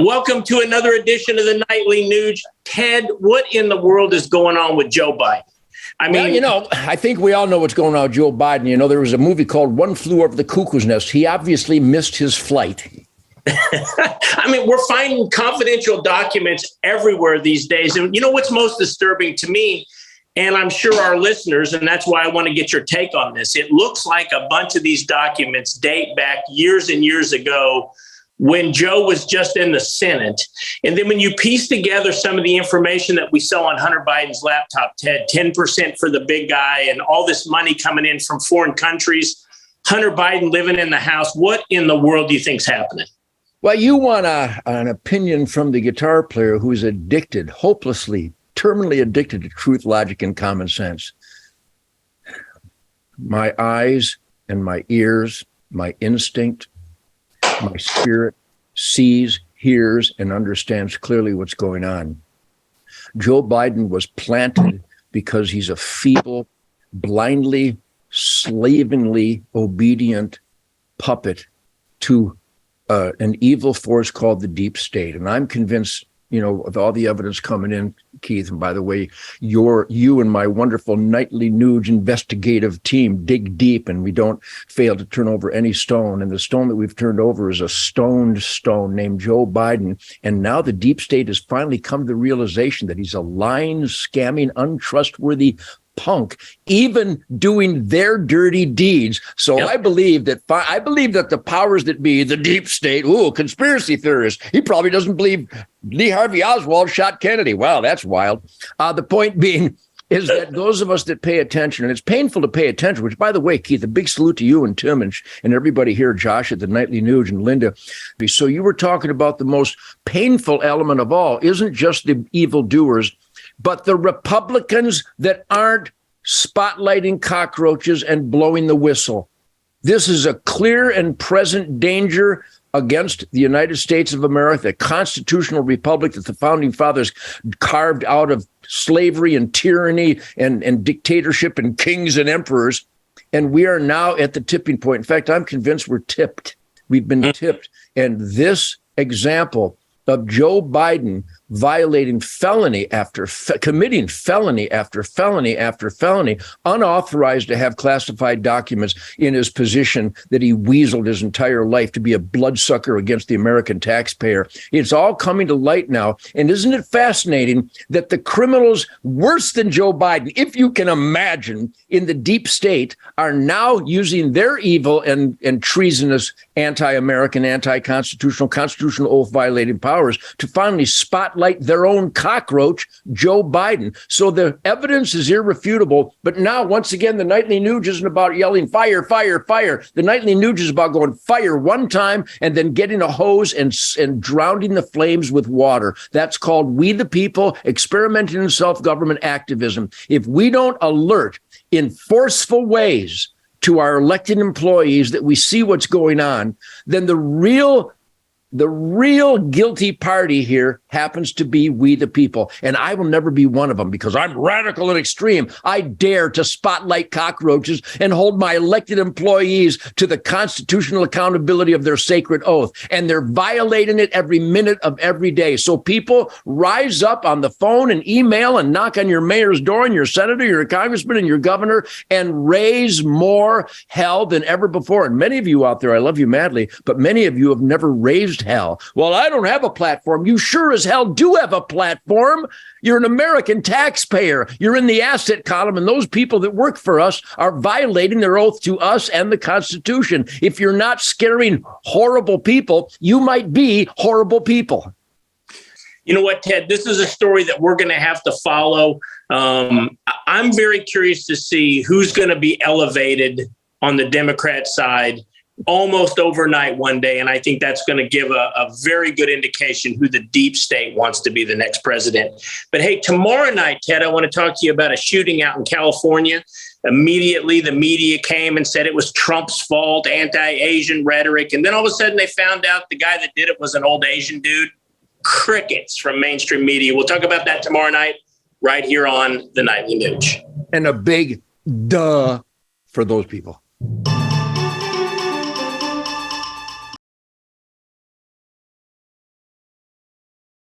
welcome to another edition of the Nightly News. Ted, what in the world is going on with Joe Biden? I mean, I think we all know what's going on with Joe Biden. There was a movie called One Flew Over the Cuckoo's Nest. He obviously missed his flight. I mean, we're finding confidential documents everywhere these days. And you know what's most disturbing to me, and I'm sure our listeners, and that's why I want to get your take on this. It looks like a bunch of these documents date back years and years ago when Joe was just in the Senate. And then when you piece together some of the information that we saw on Hunter Biden's laptop, Ted, 10% for the big guy and all this money coming in from foreign countries, Hunter Biden living in the house, what in the world do you think's happening? Well, you want an opinion from the guitar player who's addicted, hopelessly, terminally addicted to truth, logic, and common sense. My eyes and my ears, my instinct, my spirit sees, hears, and understands clearly what's going on. Joe Biden was planted because he's a feeble, blindly, slavingly obedient puppet to an evil force called the deep state. And I'm convinced, with all the evidence coming in, Keith, and by the way, you and my wonderful Nightly News investigative team dig deep, and we don't fail to turn over any stone. And the stone that we've turned over is a stoned stone named Joe Biden. And now the deep state has finally come to the realization that he's a lying, scamming, untrustworthy punk, even doing their dirty deeds. So yep. I believe that the powers that be, the deep state, conspiracy theorist, he probably doesn't believe Lee Harvey Oswald shot Kennedy. Wow, that's wild. The point being is that those of us that pay attention, and it's painful to pay attention, which, by the way, Keith, a big salute to you and Tim and everybody here, Josh at the Nightly News and Linda. So you were talking about the most painful element of all isn't just the evildoers, but the Republicans that aren't spotlighting cockroaches and blowing the whistle. This is a clear and present danger against the United States of America, the constitutional republic that the founding fathers carved out of slavery and tyranny and dictatorship and kings and emperors. And we are now at the tipping point. In fact, I'm convinced we're tipped. We've been tipped. And this example of Joe Biden violating felony after committing felony after felony after felony, unauthorized to have classified documents in his position that he weaseled his entire life to be a bloodsucker against the American taxpayer. It's all coming to light now. And isn't it fascinating that the criminals worse than Joe Biden, if you can imagine, in the deep state, are now using their evil and treasonous anti-American, anti-constitutional, constitutional oath violating powers to finally spotlight their own cockroach, Joe Biden. So the evidence is irrefutable. But now, once again, the Nightly News isn't about yelling fire, fire, fire. The Nightly News is about going fire one time and then getting a hose and drowning the flames with water. That's called we the people experimenting in self-government activism. If we don't alert in forceful ways to our elected employees that we see what's going on, then the real guilty party here happens to be we the people. And I will never be one of them because I'm radical and extreme. I dare to spotlight cockroaches and hold my elected employees to the constitutional accountability of their sacred oath. And they're violating it every minute of every day. So people, rise up on the phone and email and knock on your mayor's door and your senator, your congressman and your governor and raise more hell than ever before. And many of you out there, I love you madly, but many of you have never raised hell. Well, I don't have a platform. You sure as hell do have a platform. You're an American taxpayer. You're in the asset column, and those people that work for us are violating their oath to us and the Constitution. If you're not scaring horrible people, you might be horrible people. You know what, Ted? This is a story that we're going to have to follow. I'm very curious to see who's going to be elevated on the Democrat side almost overnight one day. And I think that's going to give a very good indication who the deep state wants to be the next president. But hey, tomorrow night, Ted, I want to talk to you about a shooting out in California. Immediately, the media came and said it was Trump's fault, anti-Asian rhetoric. And then all of a sudden they found out the guy that did it was an old Asian dude. Crickets from mainstream media. We'll talk about that tomorrow night right here on the Nightly News. And a big duh for those people.